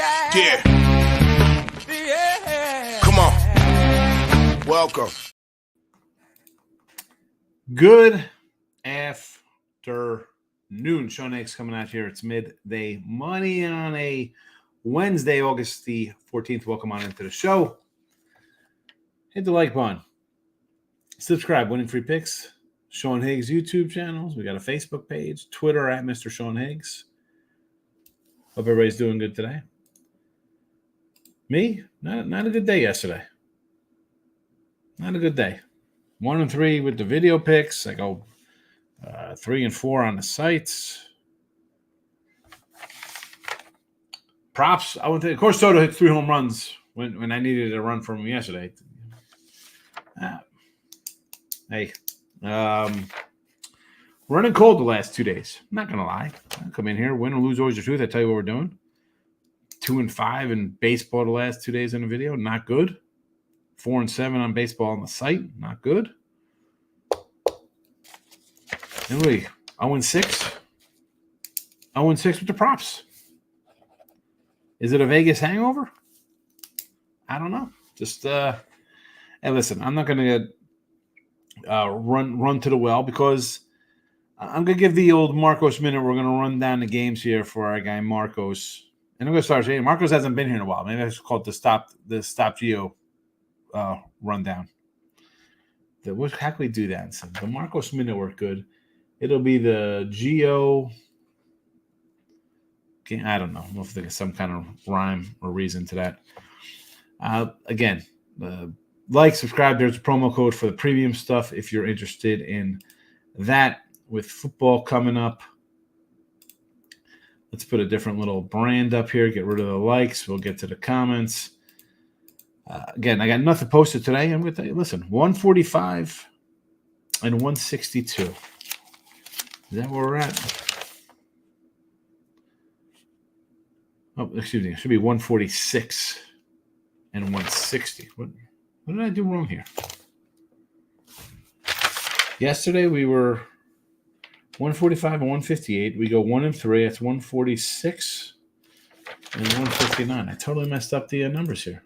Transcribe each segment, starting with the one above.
Yeah. Come on. Welcome. Good afternoon. Sean Higgs coming out here. It's midday money on a Wednesday, August the 14th. Welcome on into the show. Hit the like button. Subscribe. Winning Free Picks. Sean Higgs YouTube channels. We got a Facebook page. Twitter at Mr. Sean Higgs. Hope everybody's doing good today. Me? Not a good day yesterday. Not a good day. 1 and 3 with the video picks. I go 3 and 4 on the sites. Props. I went to, of course, Soto hit 3 home runs when I needed a run from him yesterday. Running cold the last 2 days. I'm not gonna lie. I come in here, win or lose, always the truth. I tell you what we're doing. 2 and 5 in baseball the last 2 days in the video. Not good. 4 and 7 on baseball on the site. Not good. And we 0 and 6. 0 and 6 with the props. Is it a Vegas hangover? I don't know. Just hey, listen, I'm not gonna run to the well because I'm gonna give the old Marcos minute. We're gonna run down the games here for our guy Marcos. And I'm gonna start saying Marcos hasn't been here in a while. Maybe I should call it the Stop Geo rundown. How can we do that? So the Marcos minute worked good. It'll be the Geo. I don't know. If there's some kind of rhyme or reason to that. Again, like, subscribe. There's a promo code for the premium stuff if you're interested in that. With football coming up, let's put a different little brand up here. Get rid of the likes. We'll get to the comments. Again, I got nothing posted today. I'm going to tell you, listen, 145 and 162. Is that where we're at? Oh, excuse me. It should be 146 and 160. What did I do wrong here? Yesterday we were 145 and 158. We go 1 and 3. That's 146 and 159. I totally messed up the numbers here.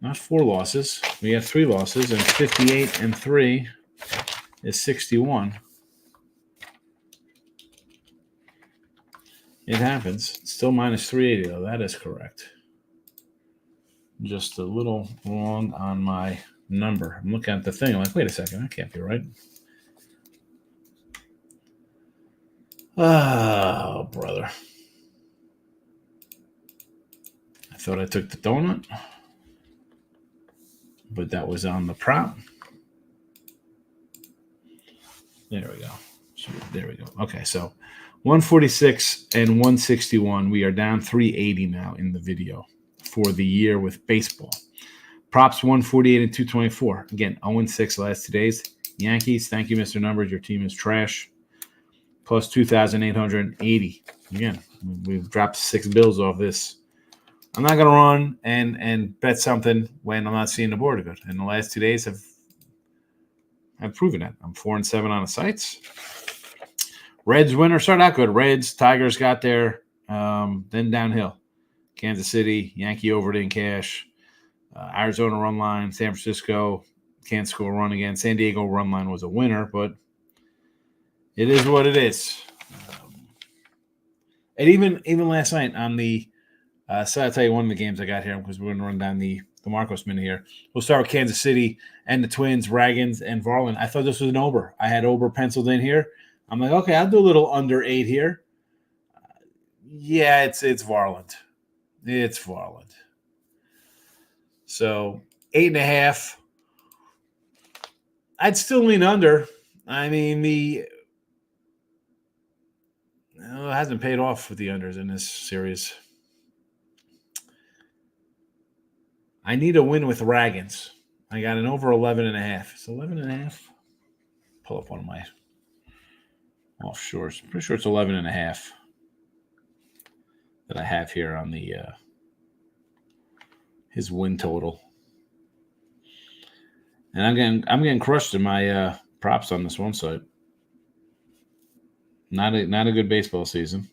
Not 4 losses. We have 3 losses, and 58 and 3 is 61. It happens. It's still minus 380, though. That is correct. Just a little wrong on my number. I'm looking at the thing. I'm like, wait a second. That can't be right. Oh, brother. I thought I took the donut, but that was on the prop. There we go. There we go. Okay, so 146 and 161. We are down 380 now in the video for the year with baseball. Props 148 and 224. Again, 0 and 6 last 2 days. Yankees, thank you, Mr. Numbers. Your team is trash. Plus 2,880. Again, we've dropped 6 bills off this. I'm not going to run and bet something when I'm not seeing the board good. And the last 2 days have proven that. I'm 4 and 7 on the sites. Reds winner started out good. Reds, Tigers got there, then downhill. Kansas City, Yankee over it in cash. Arizona run line, San Francisco can't score a run again. San Diego run line was a winner, but it is what it is. And even last night on the so I'll tell you one of the games I got here because we're going to run down the Marcos minute here. We'll start with Kansas City and the Twins, Ragans, and Varland. I thought this was an over. I had over penciled in here. I'm like, okay, I'll do a little under 8 here. Yeah, it's Varland. It's Varland. So 8.5. I'd still lean under. I mean, it hasn't paid off with the unders in this series. I need a win with Ragans. I got an over 11.5. It's 11.5. Pull up one of my offshores. I'm pretty sure it's 11.5 that I have here on the his win total. And I'm getting crushed in my props on this one side. Not a good baseball season.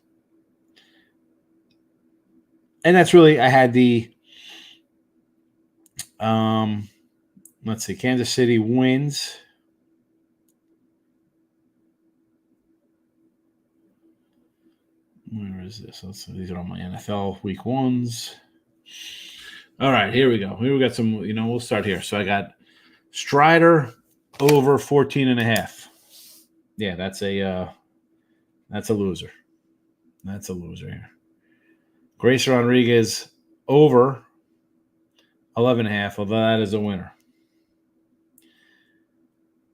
And that's really, I had the, let's see, Kansas City wins. Where is this? These are all my NFL week ones. All right, here we go. Here we got some, we'll start here. So I got Strider over 14.5. Yeah, that's a loser. That's a loser here. Grace Rodriguez over 11.5, although that is a winner.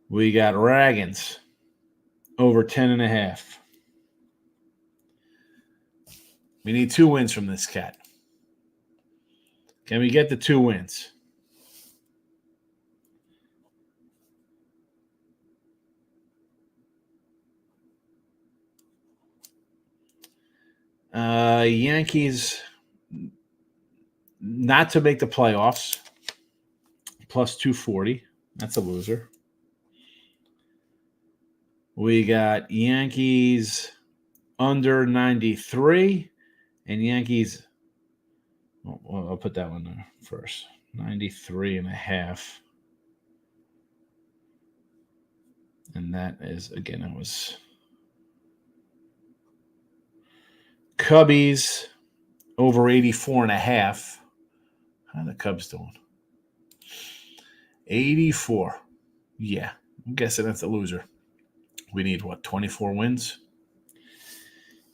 We got Raggins over 10.5. We need 2 wins from this cat. Can we get the 2 wins? Yankees not to make the playoffs, plus 240. That's a loser. We got Yankees under 93 and Yankees. Well, I'll put that one there first. 93.5. And that is, again, it was Cubbies over 84.5. How are the Cubs doing? 84. Yeah, I'm guessing that's a loser. We need, 24 wins?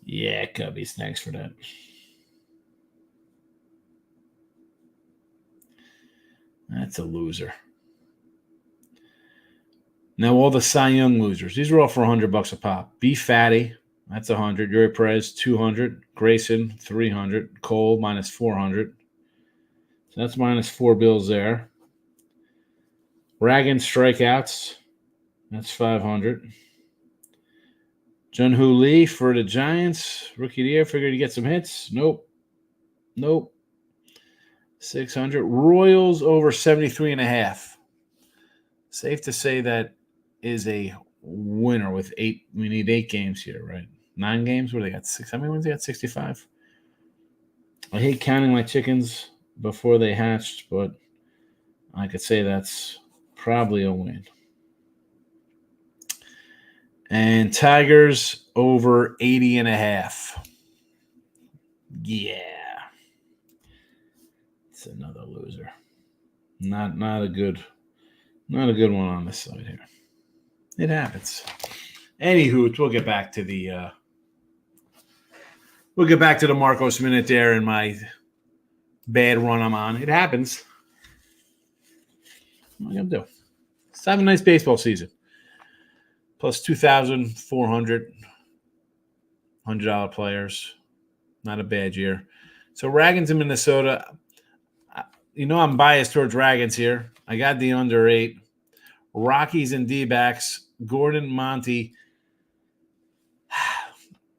Yeah, Cubbies, thanks for that. That's a loser. Now, all the Cy Young losers. These are all for $100 a pop. B. Fatty, that's 100. Yuri Perez, 200. Grayson, 300. Cole, minus 400. So that's minus 4 bills there. Raggin strikeouts, that's 500. Jun-Hoo Lee for the Giants. Rookie of the year, figured he'd get some hits. Nope. 600. Royals over 73.5. Safe to say that is a winner with 8. We need 8 games here, right? 9 games? Where they got 6? How many wins they got? 65. I hate counting my chickens before they hatched, but I could say that's probably a win. And Tigers over 80.5. Yeah. It's another loser. Not a good one on this side here. It happens. Anywho, we'll get back to the Marcos minute there in my bad run I'm on. It happens. What am I gonna do? Let's have a nice baseball season. Plus 2,400 $100 players. Not a bad year. So Raggins in Minnesota. I'm biased towards Raggins here. I got the under 8. Rockies and D-backs. Gordon, Monty.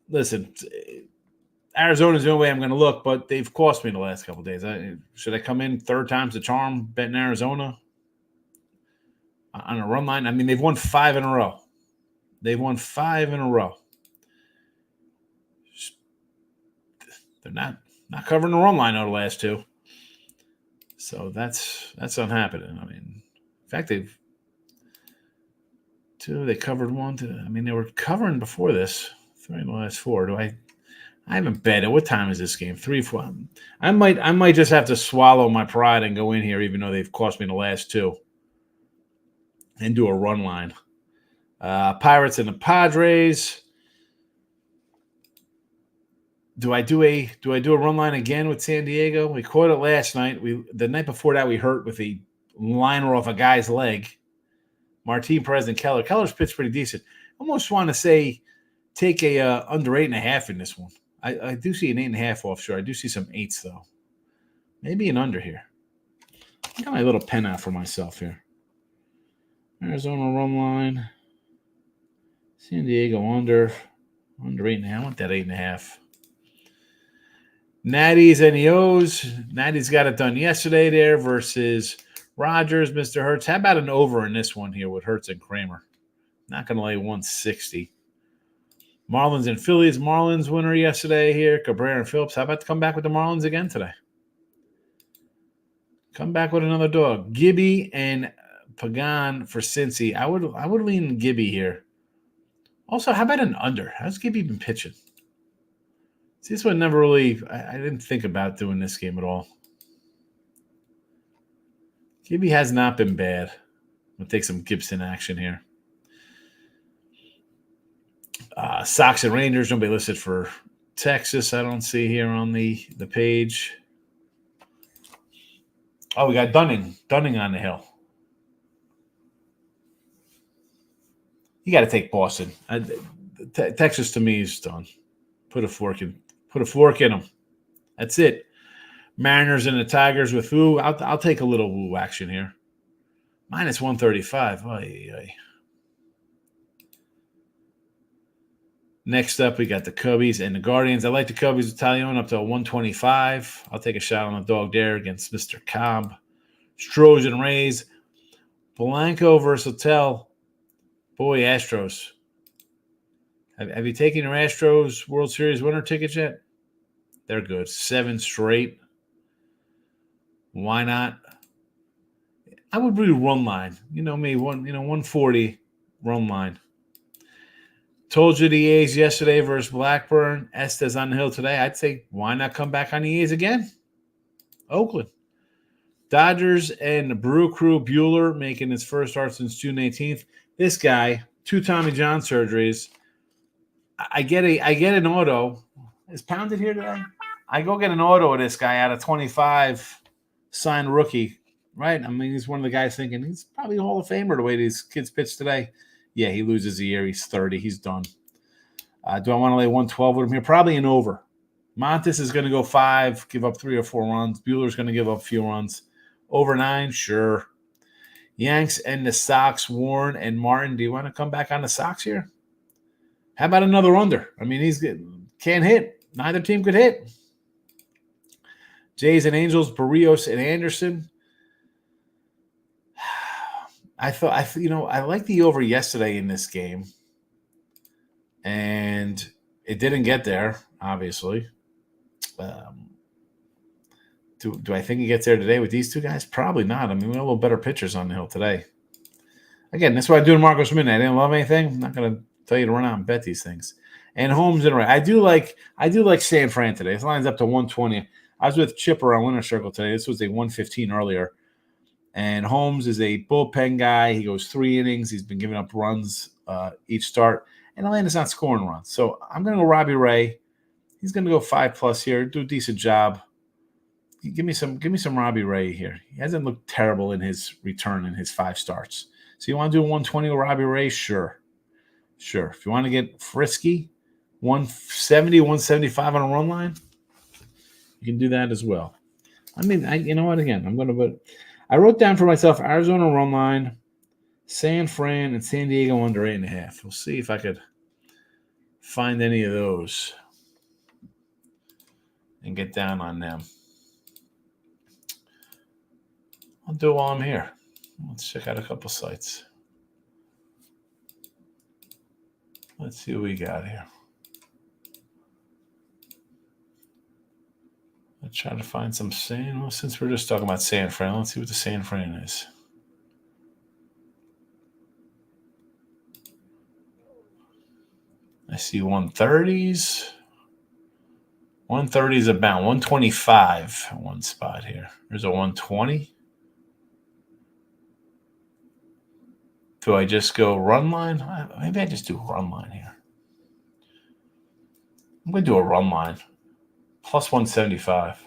Listen, Arizona's the only way I'm going to look, but they've cost me the last couple of days. Should I come in 3rd time's the charm, betting Arizona on a run line? I mean, they've won 5 in a row. They're not covering the run line out of the last 2. So that's not happening. I mean, in fact, they covered 1. They were covering before this. 3 in the last 4. I haven't betted. What time is this game? 3, 4. I might just have to swallow my pride and go in here, even though they've cost me the last 2, and do a run line. Pirates and the Padres. Do I do a run line again with San Diego? We caught it last night. The night before that we hurt with a liner off a guy's leg. Martin Perez and Keller. Keller's pitched pretty decent. I almost want to say take a under 8.5 in this one. I do see an 8.5 offshore. I do see some 8s though. Maybe an under here. I got my little pen out for myself here. Arizona run line. San Diego under 8.5. I want that 8.5. Natties and the O's. Natty's got it done yesterday there versus Rogers, Mr. Hurts. How about an over in this one here with Hurts and Kramer? Not going to lay 160. Marlins and Phillies. Marlins winner yesterday here. Cabrera and Phillips. How about to come back with the Marlins again today? Come back with another dog. Gibby and Pagan for Cincy. I would lean Gibby here. Also, how about an under? How's Gibby been pitching? See, this one never really. I didn't think about doing this game at all. Gibby has not been bad. We'll take some Gibson action here. Sox and Rangers. Nobody listed for Texas. I don't see here on the page. Oh, we got Dunning. Dunning on the hill. You got to take Boston. Texas to me is done. Put a fork in them. That's it. Mariners and the Tigers with Woo. I'll take a little Woo action here. Minus 135. Oy, oy. Next up, we got the Cubbies and the Guardians. I like the Cubbies Italian up to 125. I'll take a shot on the dog there against Mr. Cobb. Stros and Rays. Blanco versus Hotel. Boy, Astros. Have you taken your Astros World Series winner tickets yet? They're good. 7 straight. Why not? I would read run line. You know me, 140 run line. Told you the A's yesterday versus Blackburn. Estes on the hill today. I'd say, why not come back on the A's again? Oakland. Dodgers and the Brew Crew. Bueller making his first start since June 18th. This guy, 2 Tommy John surgeries. I get an auto. Is Pounded here today? I go get an auto of this guy out of 25, signed rookie. Right? I mean, he's one of the guys thinking he's probably a Hall of Famer the way these kids pitch today. Yeah, he loses a year. He's 30. He's done. Do I want to lay 112 with him here? Probably an over. Montes is going to go 5, give up 3 or 4 runs. Bueller's going to give up a few runs. Over 9, sure. Yanks and the Sox, Warren and Martin. Do you want to come back on the Sox here? How about another under? I mean, can't hit. Neither team could hit. Jays and Angels, Barrios and Anderson. I like the over yesterday in this game, and it didn't get there, obviously. Do I think it gets there today with these two guys? Probably not. I mean, we have a little better pitchers on the hill today. Again, that's what I do in Marcos Minute. I didn't love anything. I'm not going to tell you to run out and bet these things. And Holmes and Ray. I do like San Fran today. This line's up to 120. I was with Chipper on Winner Circle today. This was a 115 earlier. And Holmes is a bullpen guy. He goes 3 innings. He's been giving up runs each start. And Atlanta's not scoring runs. So I'm going to go Robbie Ray. He's going to go 5+ here. Do a decent job. Give me some Robbie Ray here. He hasn't looked terrible in his return in his 5 starts. So you want to do a 120 with Robbie Ray? Sure. If you want to get frisky, 170, 175 on a run line, you can do that as well. I mean, you know what? Again, I wrote down for myself Arizona run line, San Fran, and San Diego under 8.5. We'll see if I could find any of those and get down on them. I'll do it while I'm here. Let's check out a couple sites. Let's see what we got here. Let's try to find some since we're just talking about San Fran, let's see what the San Fran is. I see 130s. 130 is about 125 at one spot here. There's a 120. Do I just go run line? Maybe I just do run line here. I'm going to do a run line. Plus 175.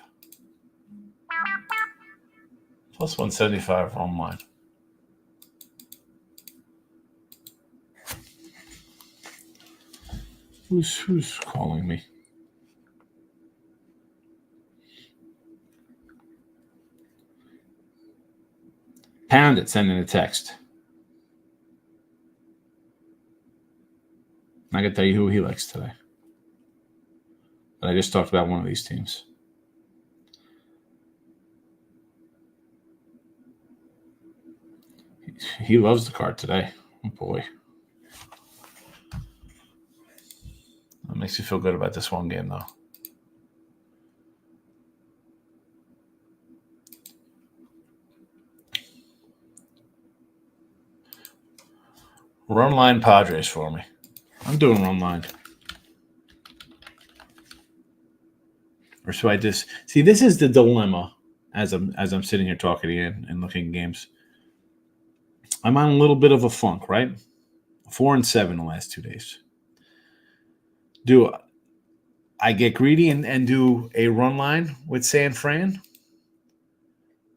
Plus 175 run line. Who's calling me? Pound it, sending a text. I can tell you who he likes today. But I just talked about one of these teams. He loves the card today. Oh, boy. makes you feel good about this one game, though. Run line Padres for me. I'm doing run line. Or should I just see? This is the dilemma as I'm sitting here talking to you and looking at games. I'm on a little bit of a funk, right? 4-7 the last 2 days. Do I get greedy and do a run line with San Fran?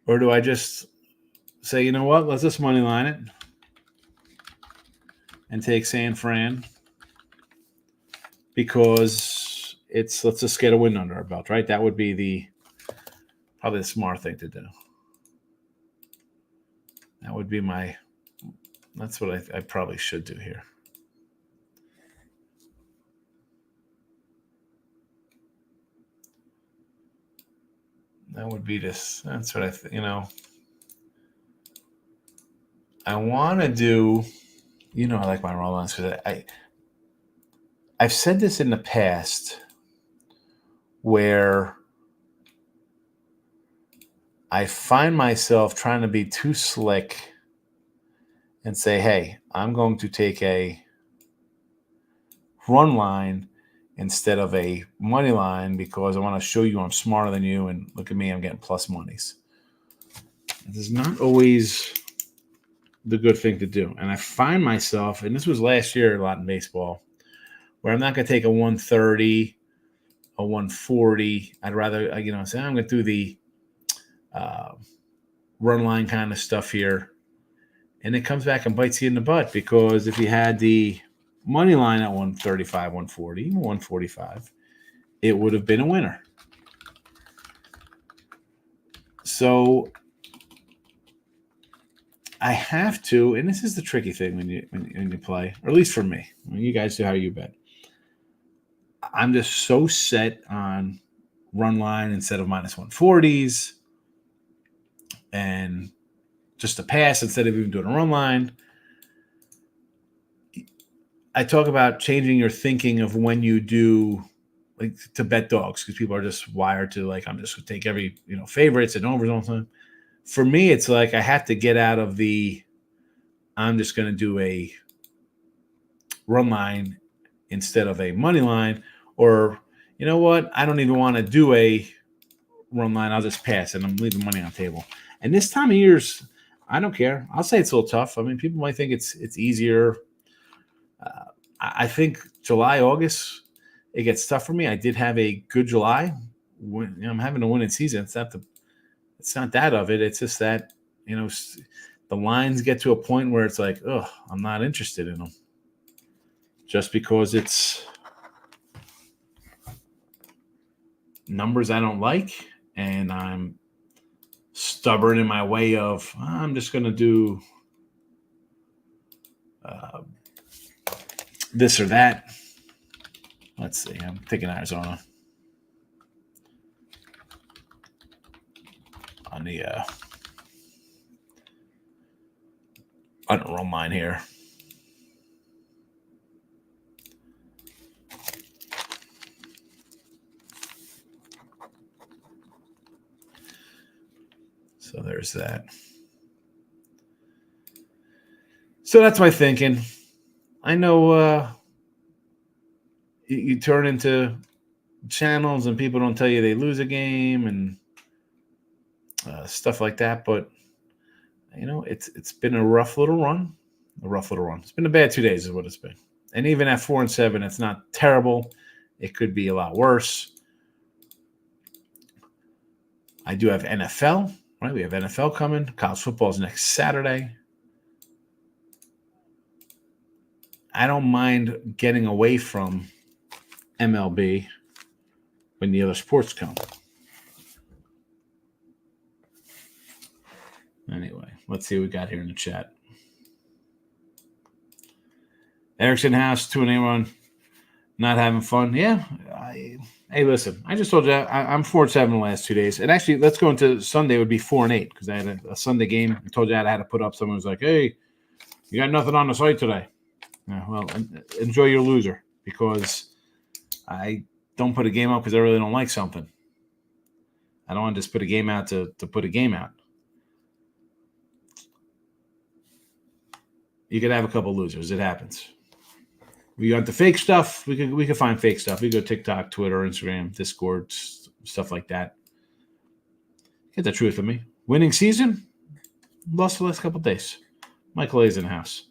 Or do I just say, you know what, let's just money line it and take San Fran because let's just get a win under our belt, right? That would be probably the smart thing to do. That would be that's what I probably should do here. That would be this. That's what I want to do. I like my run lines because I've said this in the past where I find myself trying to be too slick and say, hey, I'm going to take a run line instead of a money line because I want to show you I'm smarter than you and look at me, I'm getting plus monies. It is not always the good thing to do. And I find myself, and this was last year a lot in baseball, where I'm not going to take a 130, a 140. I'd rather, say I'm going to do the run line kind of stuff here. And it comes back and bites you in the butt because if you had the money line at 135, 140, 145, it would have been a winner. So I have to, and this is the tricky thing when you play, or at least for me. When you guys do how you bet. I'm just so set on run line instead of minus 140s and just a pass instead of even doing a run line. I talk about changing your thinking of when you do like to bet dogs because people are just wired to like, I'm just going to take every, favorites and overs all the time. For me, it's like I have to get out of I'm just going to do a run line instead of a money line, or you know what? I don't even want to do a run line. I'll just pass and I'm leaving money on the table. And this time of year's, I don't care. I'll say it's a little tough. I mean, people might think it's easier. I think July, August, it gets tough for me. I did have a good July. I'm having a winning season. It's not that of it. It's just that, the lines get to a point where it's like, oh, I'm not interested in them. Just because it's numbers I don't like and I'm stubborn in my way of, I'm just going to do this or that. Let's see. I'm thinking Arizona on the run line here. So there's that. So that's my thinking. I know you turn into channels and people don't tell you they lose a game and stuff like that, but it's been a rough little run. It's been a bad 2 days is what it's been. And even at 4-7, it's not terrible. It could be a lot worse. I do have NFL, right? We have NFL coming. College football is next Saturday. I don't mind getting away from MLB when the other sports come. Anyway, let's see what we got here in the chat. Erickson House, 2-1, not having fun. Yeah. Hey, listen, I just told you I'm 4-7 the last 2 days. And actually, let's go into Sunday. It would be 4-8 because I had a Sunday game. I told you I had to put up. Someone was like, hey, you got nothing on the site today. Yeah, well, enjoy your loser because I don't put a game up because I really don't like something. I don't want to just put a game out to put a game out. You could have a couple losers. It happens. We got the fake stuff. We could find fake stuff. We go TikTok, Twitter, Instagram, Discord, stuff like that. Get the truth of me. Winning season, lost the last couple of days. Michael A's in the house.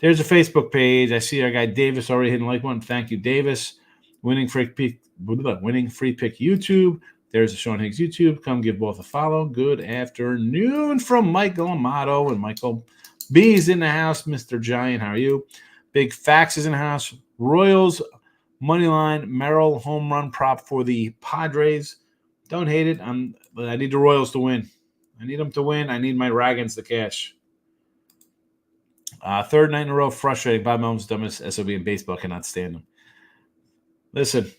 There's a Facebook page. I see our guy Davis already hitting like one. Thank you, Davis. Winning free pick YouTube. There's a Sean Higgs YouTube. Come give both a follow. Good afternoon from Michael Amato and Michael B's in the house. Mr. Giant, how are you? Big Fax is in the house. Royals money line. Merrill home run prop for the Padres. Don't hate it. But I need the Royals to win. I need them to win. I need my Ragans to cash. Third night in a row, frustrating. Bob Melton's dumbest SOB in baseball. Cannot stand him. Listen,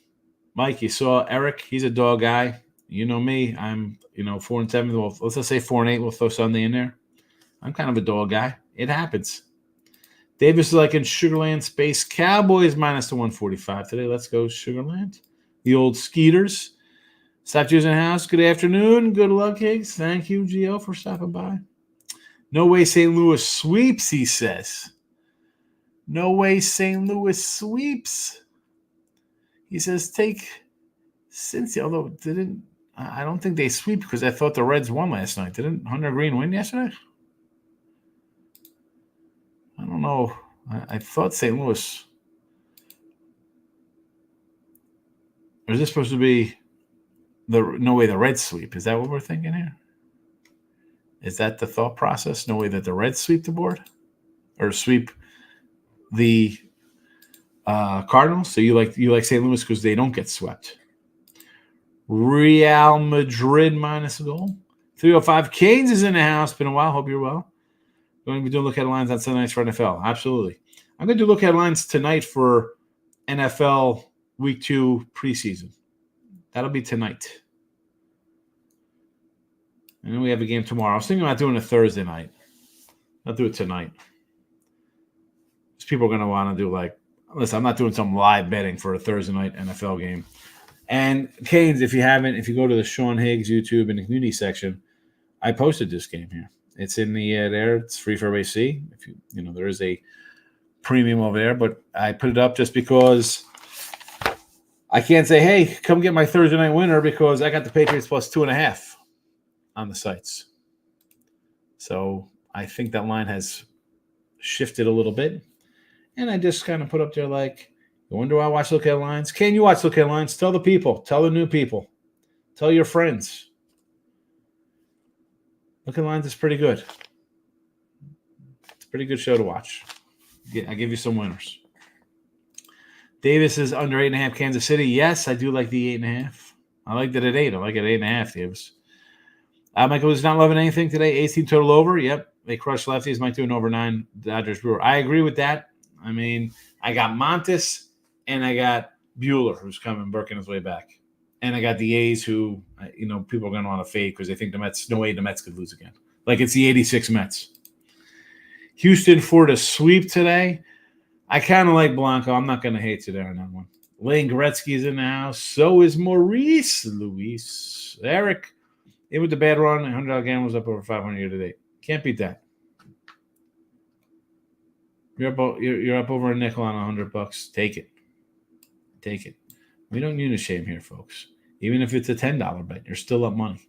Mike, you saw Eric. He's a dog guy. You know me. I'm, 4-7. Well, let's just say 4-8. We'll throw Sunday in there. I'm kind of a dog guy. It happens. Davis is like in Sugarland Space Cowboys minus the 145 today. Let's go Sugarland. The old Skeeters. Stop using the house. Good afternoon. Good luck, Higgs. Thank you, Gio, for stopping by. No way St. Louis sweeps, he says. No way St. Louis sweeps. He says take Cincy, although I don't think they sweep because I thought the Reds won last night. Didn't Hunter Green win yesterday? I don't know. I thought St. Louis. Or is this supposed to be no way the Reds sweep? Is that what we're thinking here? Is that the thought process? No way that the Reds sweep the board? Or sweep the Cardinals? So you like St. Louis because they don't get swept. Real Madrid minus a goal. 305 Canes is in the house. Been a while. Hope you're well. Going to be doing look-ahead lines on Sunday nights for NFL. Absolutely. I'm going to do look-ahead lines tonight for NFL Week 2 preseason. That'll be tonight. And then we have a game tomorrow. I was thinking about doing a Thursday night. I'll do it tonight. Because people are going to want to do listen, I'm not doing some live betting for a Thursday night NFL game. And Canes, if you go to the Sean Higgs YouTube in the community section, I posted this game here. It's in the there. It's free for everybody to see. If there is a premium over there, but I put it up just because I can't say, hey, come get my Thursday night winner because I got the Patriots plus 2.5 on the sites. So I think that line has shifted a little bit. And I just kind of put up there you wonder why I watch look-ahead lines? Can you watch look-ahead lines? Tell the people. Tell the new people. Tell your friends. Look-ahead lines is pretty good. It's a pretty good show to watch. I give you some winners. Davis is under 8.5 Kansas City. Yes, I do like the 8.5. I like that at 8. I like it at 8.5, Davis. Michael was not loving anything today. 18 total over. Yep. They crushed lefties. Might do an over 9 Dodgers Brewer. I agree with that. I mean, I got Montes and I got Bueller, who's coming, working his way back. And I got the A's who, people are going to want to fade because they think the Mets, no way the Mets could lose again. Like it's the 86 Mets. Houston for the sweep today. I kind of like Blanco. I'm not going to hate you there on that one. Lane Gretzky's in the house. So is Maurice Luis. Eric, even with the bad run, $100 game was up over 500 year to date. Can't beat that. You're up over a nickel on $100. Take it. Take it. We don't use shame here, folks. Even if it's a $10 bet, you're still up money.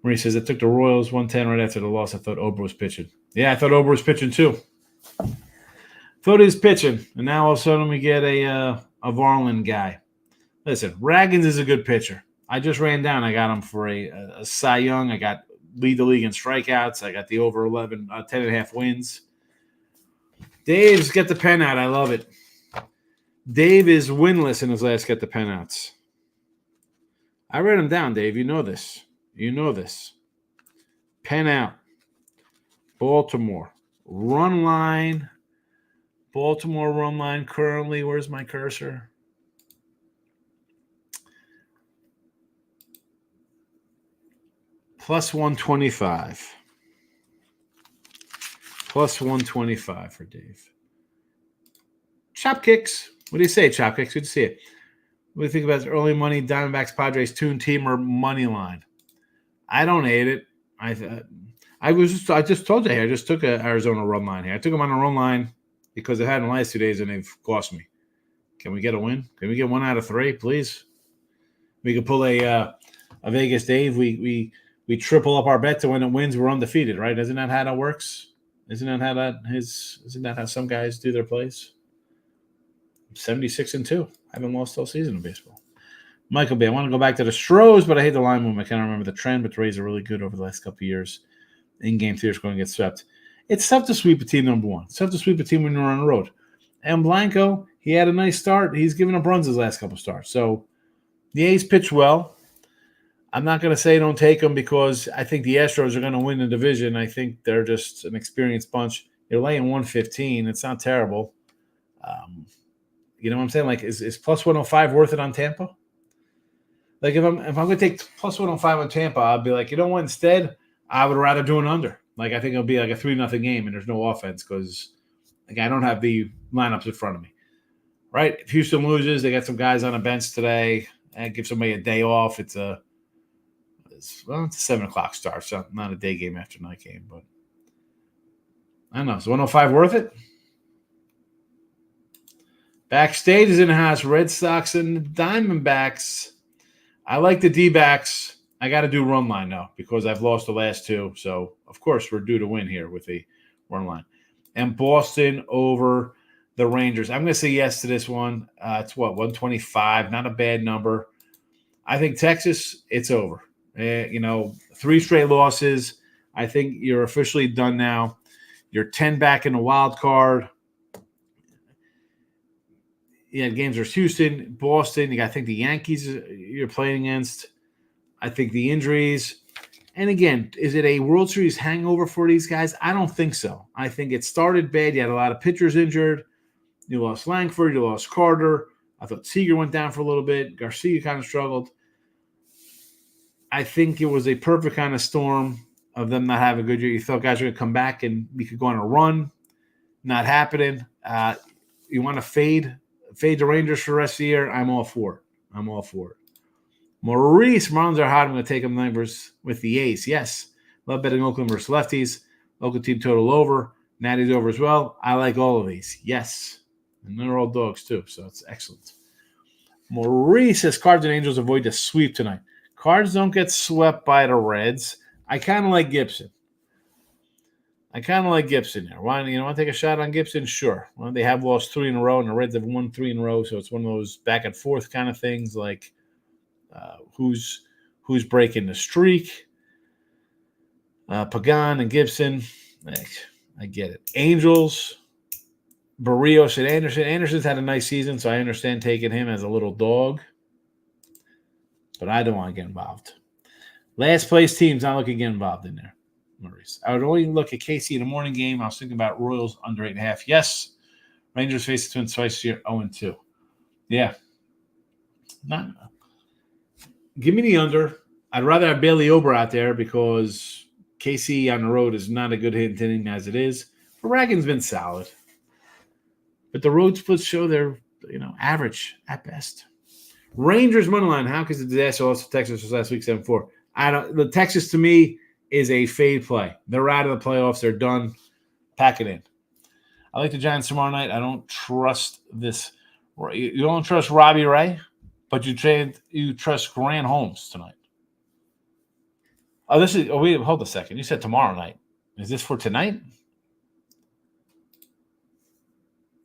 Marie says, I took the Royals 110 right after the loss. I thought Ober was pitching. Yeah, I thought Ober was pitching too. Thought he was pitching. And now all of a sudden we get a Varland guy. Listen, Raggins is a good pitcher. I just ran down. I got him for a Cy Young. I got lead the league in strikeouts. I got the over 10.5 wins. Dave's get the pen out. I love it. Dave is winless in his last get the pen outs. I read him down, Dave. You know this. You know this. Pen out. Baltimore. Run line. Baltimore run line currently. Where's my cursor? Plus 125. Plus 125 for Dave. Chop kicks. What do you say, Chop kicks? Good to see it. What do you think about this early money Diamondbacks Padres tune team or money line? I don't hate it. I just told you I just took an Arizona run line here. I took them on a run line because they had in the last 2 days and they've cost me. Can we get a win? Can we get 1 out of 3, please? We could pull a Vegas Dave. We triple up our bet to when it wins. We're undefeated, right? Isn't that how that works? Isn't that how some guys do their plays? 76-2. I haven't lost all season in baseball. Michael B. I want to go back to the Stros, but I hate the line movement. I can't remember the trend, but the Rays are really good over the last couple of years. In-game theory is going to get swept. It's tough to sweep a team, number one. It's tough to sweep a team when you're on the road. And Blanco, he had a nice start. He's given up runs his last couple of starts. So the A's pitch well. I'm not going to say don't take them because I think the Astros are going to win the division. I think they're just an experienced bunch. They're laying 115. It's not terrible. You know what I'm saying? Like, is plus 105 worth it on Tampa? Like, if I'm going to take plus 105 on Tampa, I'll be like, you know what? Instead, I would rather do an under. Like, I think it'll be like a 3-0 game, and there's no offense because, like, I don't have the lineups in front of me. Right? If Houston loses, they got some guys on the bench today. And give somebody a day off. It's a 7 o'clock start, so not a day game after night game. But I don't know. Is 105 worth it? Backstage is in the house. Red Sox and the Diamondbacks. I like the D-backs. I got to do run line now because I've lost the last 2. So, of course, we're due to win here with the run line. And Boston over the Rangers. I'm going to say yes to this one. It's 125. Not a bad number. I think Texas, it's over. 3 straight losses. I think you're officially done now. You're 10 back in the wild card. Yeah, games versus Houston, Boston. I think the Yankees you're playing against. I think the injuries. And again, is it a World Series hangover for these guys? I don't think so. I think it started bad. You had a lot of pitchers injured. You lost Langford. You lost Carter. I thought Seager went down for a little bit. Garcia kind of struggled. I think it was a perfect kind of storm of them not having a good year. You thought guys were going to come back and we could go on a run. Not happening. You want to fade the Rangers for the rest of the year? I'm all for it. Maurice, Marlins are hot. I'm going to take them numbers with the A's. Yes. Love betting Oakland versus lefties. Local team total over. Natty's over as well. I like all of these. Yes. And they're all dogs too, so it's excellent. Maurice says Cards and Angels avoid the sweep tonight. Cards don't get swept by the Reds. I kind of like Gibson. There. Why, want to take a shot on Gibson? Sure. Well, they have lost 3 in a row, and the Reds have won 3 in a row, so it's one of those back and forth kind of things, like who's breaking the streak. Pagan and Gibson. I get it. Angels, Barrios and Anderson. Anderson's had a nice season, so I understand taking him as a little dog. But I don't want to get involved. Last place teams, not looking to get involved in there, Maurice. I would only look at KC in the morning game. I was thinking about Royals under 8.5. Yes. Rangers face the Twins twice a year, 0-2. Yeah. Give me the under. I'd rather have Bailey Ober out there because KC on the road is not a good hitting as it is. Bragan's been solid. But the road splits show they're, average at best. Rangers money line. How could the disaster loss to Texas was last week 7-4? The Texas to me is a fade play. They're out of the playoffs. They're done. Pack it in. I like the Giants tomorrow night. I don't trust this. You don't trust Robbie Ray, but you trust Grant Holmes tonight. Hold a second. You said tomorrow night. Is this for tonight?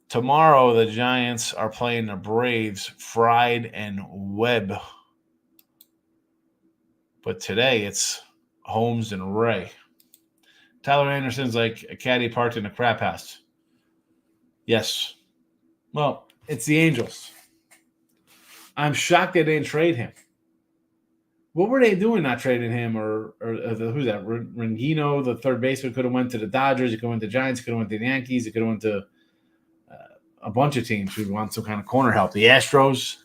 Tomorrow, the Giants are playing the Braves, Fried and Webb. But today, it's Holmes and Ray. Tyler Anderson's like a caddy parked in a crap house. Yes. Well, it's the Angels. I'm shocked they didn't trade him. What were they doing not trading him? Or who's that? Rengino, the third baseman, could have went to the Dodgers. It could have went to the Giants. It could have went to the Yankees. It could have went to a bunch of teams who want some kind of corner help. The Astros.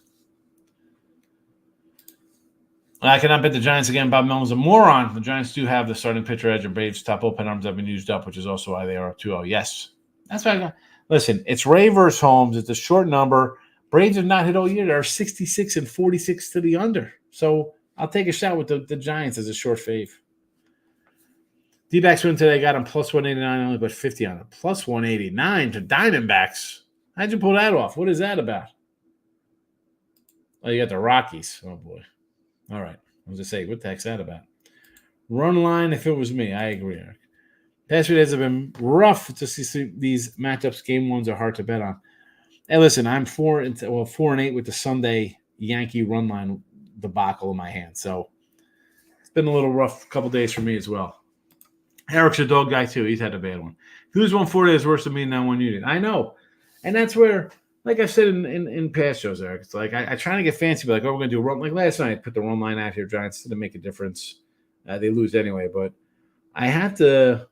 I cannot bet the Giants again. Bob Melton's a moron. The Giants do have the starting pitcher edge, and Braves' top bullpen arms have been used up, which is also why they are up 2-0. Yes. That's why I got. Listen, it's Ray versus Holmes. It's a short number. Braves have not hit all year. They're 66 and 46 to the under. So I'll take a shot with the Giants as a short fave. D-backs win today. Got them plus 189, only put 50 on it. Plus 189 to Diamondbacks. How'd you pull that off? What is that about? Oh, you got the Rockies. Oh, boy. All right. I was going to say, what the heck's that about? Run line, if it was me. I agree, Eric. Past few days have been rough to see these matchups. Game ones are hard to bet on. Hey, listen, I'm 4-8 with the Sunday Yankee run line debacle in my hand. So it's been a little rough couple days for me as well. Eric's a dog guy, too. He's had a bad one. If you lose 140, it's worse than me than one unit. I know. And that's where, like I said in past shows, Eric, it's like I try to get fancy, but like, oh, we're going to do a run. Like last night, I put the run line out here. Giants didn't make a difference. They lose anyway. But I have to,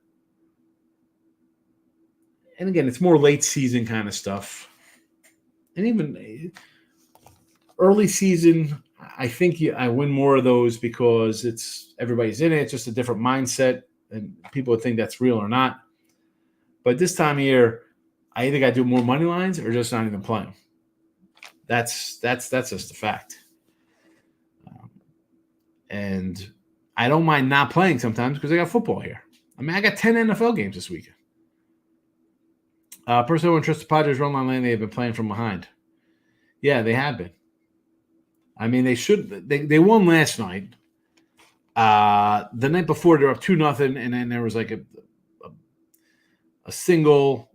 and again, it's more late season kind of stuff. And even early season, I think I win more of those because it's everybody's in it. It's just a different mindset, and people would think that's real or not. But this time of year, I either got to do more money lines or just not even playing. That's just a fact. And I don't mind not playing sometimes because I got football here. I mean, I got 10 NFL games this weekend. Person who trusts the Padres run line lane, they have been playing from behind. Yeah, they have been. I mean, they should. They won last night. The night before, they were up 2-0, and then there was like a single.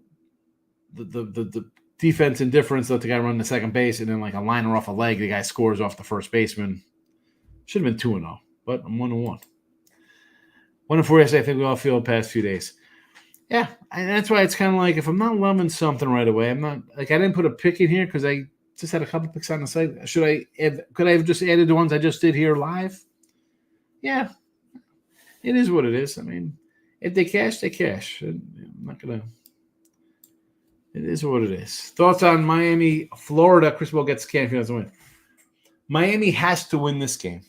The defense indifference let the guy run to second base, and then like a liner off a leg, the guy scores off the first baseman. Should have been 2-0, but I'm 1-1. 1-4 yesterday. I think we all feel the past few days. Yeah, and that's why it's kind of like if I'm not loving something right away, I'm not like I didn't put a pick in here because I just had a couple picks on the site. Could I have just added the ones I just did here live? Yeah, it is what it is. I mean, if they cash, they cash. I'm not gonna. It is what it is. Thoughts on Miami, Florida? Chris Paul gets canned if he doesn't win. Miami has to win this game.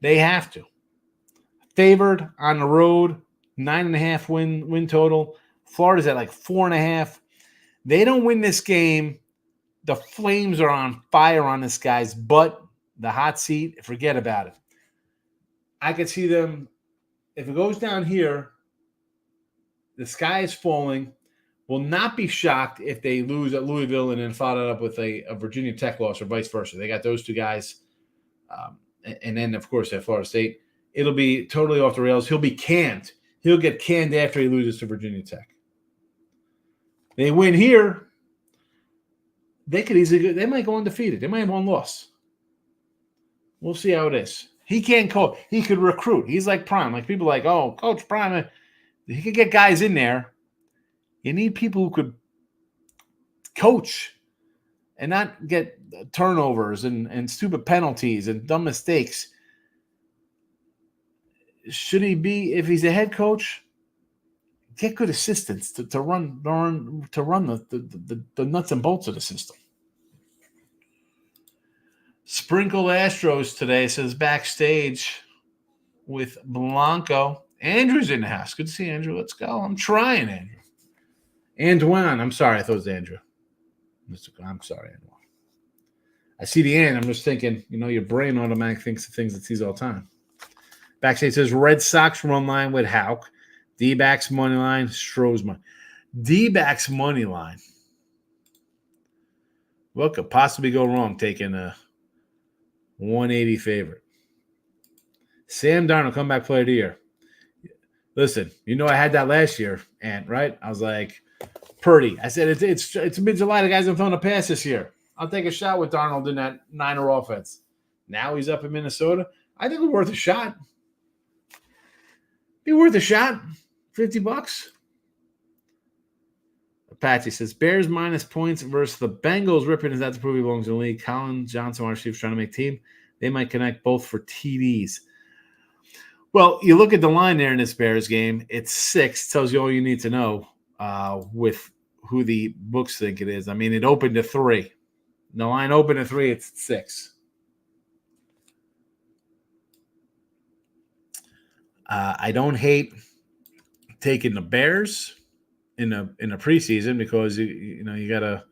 They have to. Favored on the road. 9.5 win total. Florida's at like 4.5. They don't win this game. The Flames are on fire on this guy's butt. The hot seat, forget about it. I could see them, if it goes down here, the sky is falling. Will not be shocked if they lose at Louisville and then follow it up with a Virginia Tech loss or vice versa. They got those two guys. And then, of course, at Florida State. It'll be totally off the rails. He'll be canned. He'll get canned after he loses to Virginia Tech. They win here. They could easily. They might go undefeated. They might have one loss. We'll see how it is. He can't coach. He could recruit. He's like Prime. Like people like, oh, Coach Prime. He could get guys in there. You need people who could coach and not get turnovers and stupid penalties and dumb mistakes. Should he be, if he's a head coach, get good assistants to run the nuts and bolts of the system. Sprinkle Astros today says backstage with Blanco. Andrew's in the house. Good to see Andrew. Let's go. I'm trying, Andrew. Antoine. I'm sorry. I thought it was Andrew. I'm sorry, Antoine. I see the end. I'm just thinking, your brain automatically thinks of things it sees all the time. Backstage says Red Sox run line with Houck. D-backs money line, Stroh's money. D-backs money line. What could possibly go wrong taking a 180 favorite? Sam Darnold, comeback player of the year. Listen, I had that last year, right? I was like, Purdy. I said, it's mid-July. The guy's been throwing a pass this year. I'll take a shot with Darnold in that Niner offense. Now he's up in Minnesota. I think it's worth a shot. Be worth a shot. $50. Apache says, Bears minus points versus the Bengals. Ripping is that to prove he belongs in the league. Colin Johnson, our Chiefs, trying to make team. They might connect both for TDs. Well, you look at the line there in this Bears game. It's 6. Tells you all you need to know with who the books think it is. I mean, it opened to 3. The line opened to 3. It's 6. I don't hate taking the Bears in a preseason because you got to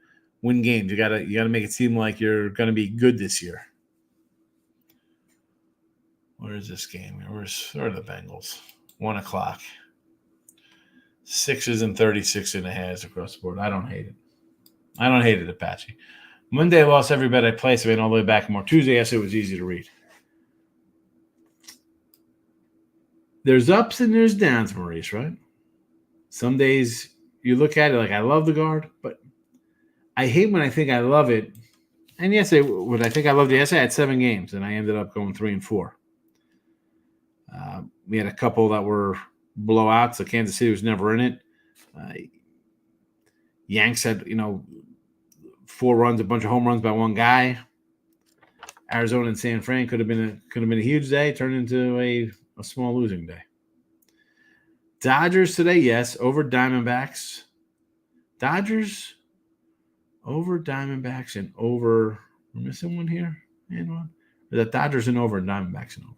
win games. You gotta make it seem like you're gonna be good this year. Where is this game? Where are the Bengals? 1 o'clock. Sixes and 36.5 across the board. I don't hate it, Apache. Monday, I lost every bet I placed. I went all the way back more. Tuesday, yes, it was easy to read. There's ups and there's downs, Maurice, right? Some days you look at it like, I love the guard, but I hate when I think I love it. And yesterday, when I think I loved it yesterday, I had 7 games, and I ended up going 3 and 4. We had a couple that were blowouts. So Kansas City was never in it. Yanks had, 4 runs, a bunch of home runs by one guy. Arizona and San Fran could have been a huge day, turned into a small losing day. Dodgers today, yes, over Diamondbacks. Dodgers over Diamondbacks and over. We're missing one here. And one. The Dodgers and over, and Diamondbacks and over.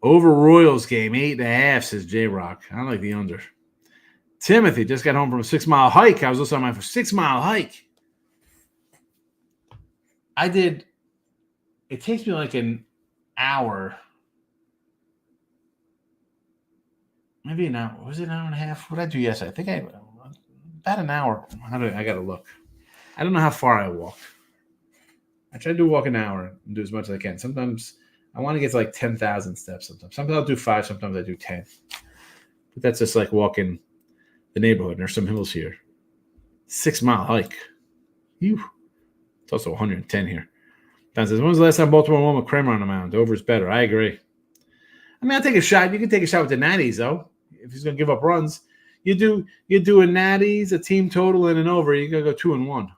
Over Royals game, 8.5, says J-Rock. I like the under. Timothy just got home from a 6-mile hike. I was listening on my 6-mile hike. It takes me like an hour. Maybe an hour. Was it an hour and a half? What did I do yesterday? I think about an hour. I got to look. I don't know how far I walk. I try to walk an hour and do as much as I can. Sometimes I want to get to like 10,000 steps. Sometimes I'll do 5. Sometimes I do 10. But that's just like walking the neighborhood. And there's some hills here. 6-mile hike. It's also 110 here. Don says, when was the last time Baltimore won with Kramer on the mound? Over is better. I agree. I mean, I'll take a shot. You can take a shot with the Natties, though. If he's going to give up runs. You do a Natties, a team total, and an over. You're going to go 2 and 1.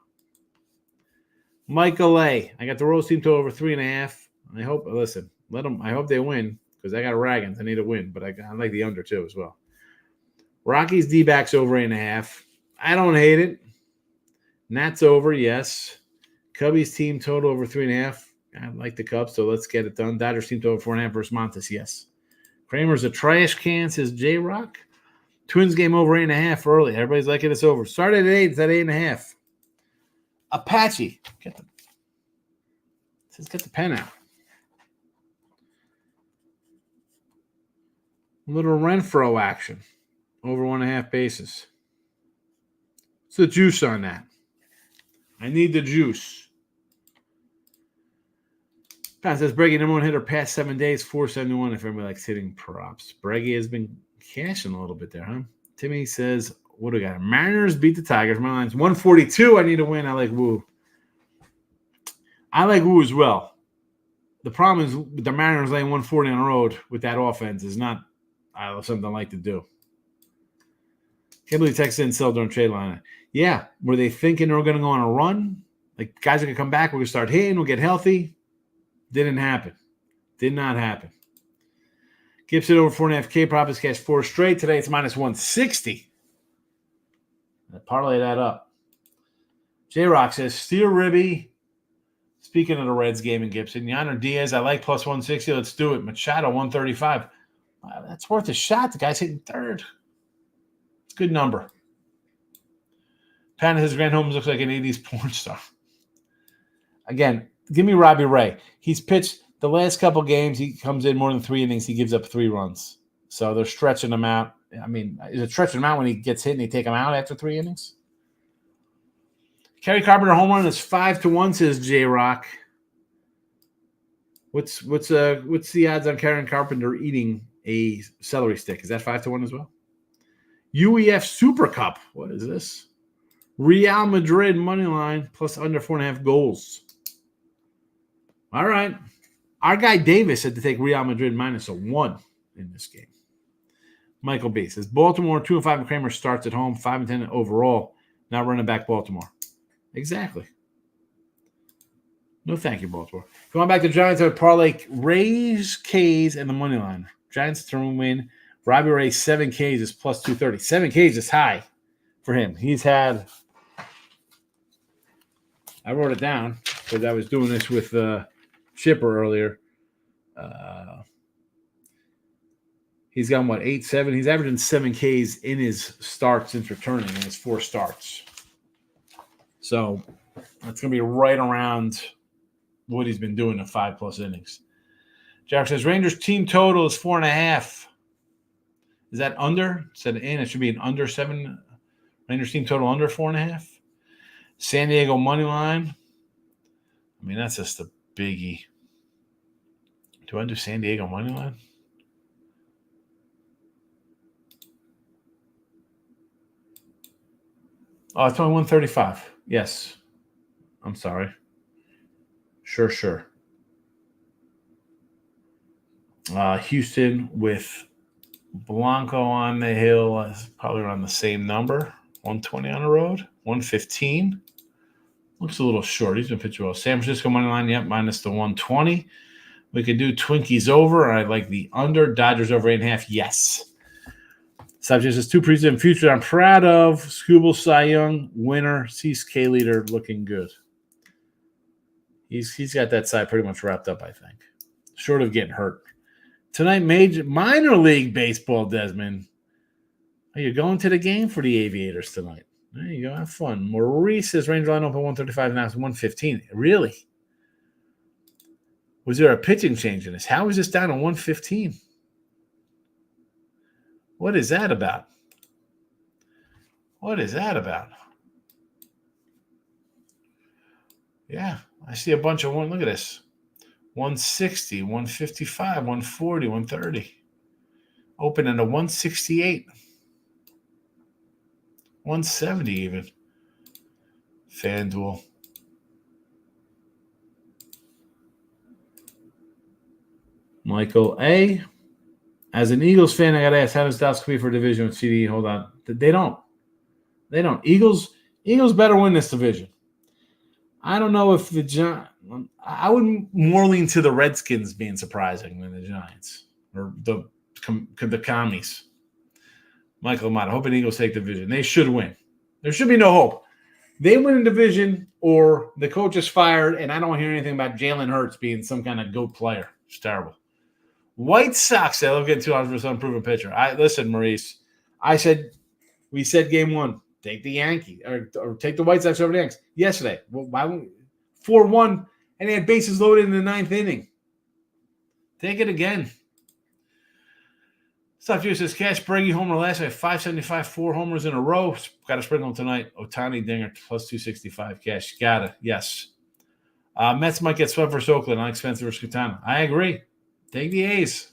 Michael A. I got the Royals team total over 3.5. I hope they win because I got Ragans. I need a win, but I like the under too as well. Rockies D-backs over 8.5. I don't hate it. Nats over, yes. Cubbies team total over 3.5. I like the Cubs, so let's get it done. Dodgers team total 4.5 versus Montes, yes. Kramer's a trash can, says J-Rock. Twins game over 8.5 early. Everybody's liking this over. Started at 8. It's at 8.5. Apache. Get the pen out. A little Renfro action. Over 1.5 bases. What's the juice on that? I need the juice. Pat says Breggy, number 1 hitter past 7 days, 471 if everybody likes hitting props. Breggy has been cashing a little bit there, huh? Timmy says, what do we got? Mariners beat the Tigers. My line's 142. I need a win. I like Woo. I like Woo as well. The problem is with the Mariners laying 140 on the road with that offense is not something I like to do. Can't believe Texas didn't sell during trade line. Yeah, were they thinking they were going to go on a run? Like, guys are going to come back. We're going to start hitting. We'll get healthy. Didn't happen. Did not happen. Gibson over 4.5K. Prop has cashed 4 straight. Today it's minus 160. I parlay that up. J-Rock says, Steer Ribby. Speaking of the Reds game in Gibson, Yonder Diaz, I like plus 160. Let's do it. Machado, 135. That's worth a shot. The guy's hitting third. It's a good number. Patton, his Grand Holmes looks like an 80s porn star. Again, give me Robbie Ray. He's pitched the last couple games. He comes in more than 3 innings. He gives up 3 runs. So they're stretching him out. I mean, is it stretching him out when he gets hit and they take him out after 3 innings? Kerry Carpenter home run is 5-1, says J-Rock. What's the odds on Kerry Carpenter eating a celery stick? Is that 5-1 as well? UEF Super Cup. What is this? Real Madrid money line plus under 4.5 goals. All right. Our guy Davis had to take Real Madrid minus a 1 in this game. Michael B says Baltimore 2-5 and Kramer starts at home 5-10 overall. Now running back Baltimore. Exactly. No, thank you, Baltimore. Going back to Giants, I would parlay Rays, K's, and the money line. Giants to win. Robbie Ray 7 Ks is plus 230. 7 Ks is high for him. He's had. I wrote it down because I was doing this with Chipper earlier. He's got 8-7. He's averaging 7 Ks in his starts since returning in his 4 starts. So it's going to be right around what he's been doing in 5+ innings. Jack says Rangers team total is 4.5. Is that under? Instead of in, it should be an under 7. Rangers team total under 4.5. San Diego money line. I mean, that's just a biggie. Do I do San Diego money line? Oh, it's only 135. Yes. I'm sorry. Sure. Houston with Blanco on the hill is probably around the same number. 120 on the road. 115. Looks a little short. He's been pitching well. San Francisco money line, yep, minus the 120. We could do Twinkies over. I like the under. Dodgers over 8.5. Yes. Subject is 2 preseason futures I'm proud of. Scooble Cy Young winner. Cease K leader looking good. He's got that side pretty much wrapped up, I think. Short of getting hurt. Tonight, minor league baseball, Desmond. Are you going to the game for the Aviators tonight? There you go. Have fun. Maurice says Ranger line open 135 now. It's 115. Really? Was there a pitching change in this? How is this down to 115? What is that about? Yeah, I see a bunch of one. Look at this. 160, 155, 140, 130. Open into 168. 170 even. FanDuel. Michael A. As an Eagles fan, I got to ask, how does Dallas compete for division with CD? Hold on. They don't. Eagles better win this division. I don't know if I would more lean to the Redskins being surprising than the Giants or the commies. Michael Amata, hoping Eagles take the division. They should win. There should be no hope. They win a division or the coach is fired, and I don't hear anything about Jalen Hurts being some kind of GOAT player. It's terrible. White Sox, I love getting 2 hours for some unproven pitcher. Listen, Maurice, we said game 1, take the Yankees or take the White Sox over the Yankees yesterday. Well, why won't 4-1 and they had bases loaded in the 9th inning? Take it again. Stuff you says Cash Breggy homer last night, 575, 4 homers in a row. Got to sprinkle him tonight. Otani Dinger plus 265. Cash, got it. Yes. Mets might get swept versus Oakland. Unexpensive versus Katana. I agree. Take the A's.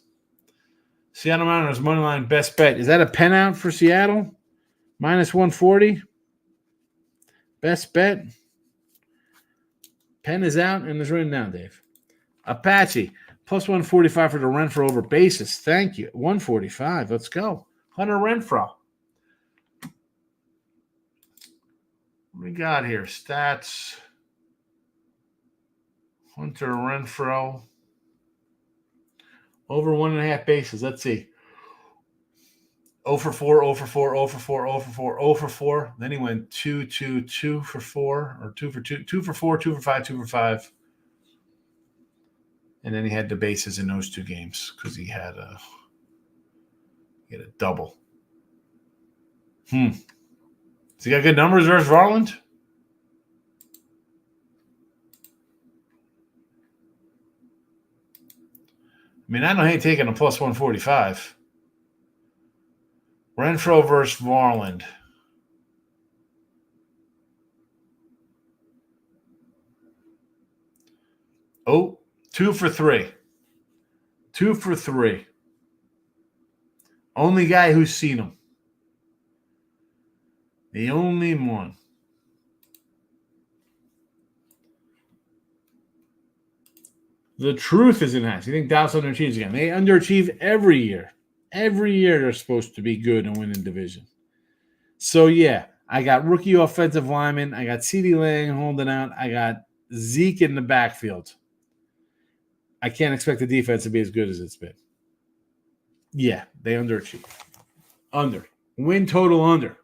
Seattle Mariners money line best bet. Is that a pen out for Seattle? Minus 140. Best bet. Pen is out and is written down, Dave. Apache plus 145 for the Renfro over bases. Thank you. 145. Let's go. Hunter Renfro. What we got here? Stats. Hunter Renfro. Over 1.5 bases. Let's see. 0 for 4, 0 for 4, 0 for 4, 0 for 4, 0 for 4. Then he went 2 for 4, or 2 for 2, 2 for 4, 2 for 5, 2 for 5. And then he had the bases in those 2 games because he had a double. Has he got good numbers versus Varland? I mean, I don't hate taking a plus 145. Renfro versus Varland. Oh, 2 for 3. 2 for 3. Only guy who's seen him. The only one. The truth is in that. You think Dallas underachieves again? They underachieve every year. Every year they're supposed to be good and win in division. So, yeah, I got rookie offensive lineman. I got CeeDee Lamb holding out. I got Zeke in the backfield. I can't expect the defense to be as good as it's been. Yeah, they underachieve. Under. Win total under.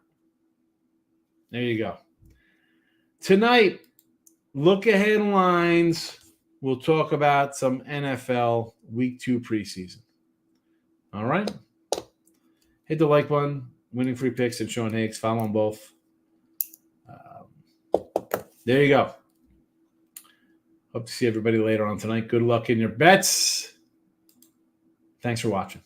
There you go. Tonight, look ahead lines. We'll talk about some NFL Week 2 preseason. All right? Hit the like button. Winning Free Picks and Sean Higgs. Follow them both. There you go. Hope to see everybody later on tonight. Good luck in your bets. Thanks for watching.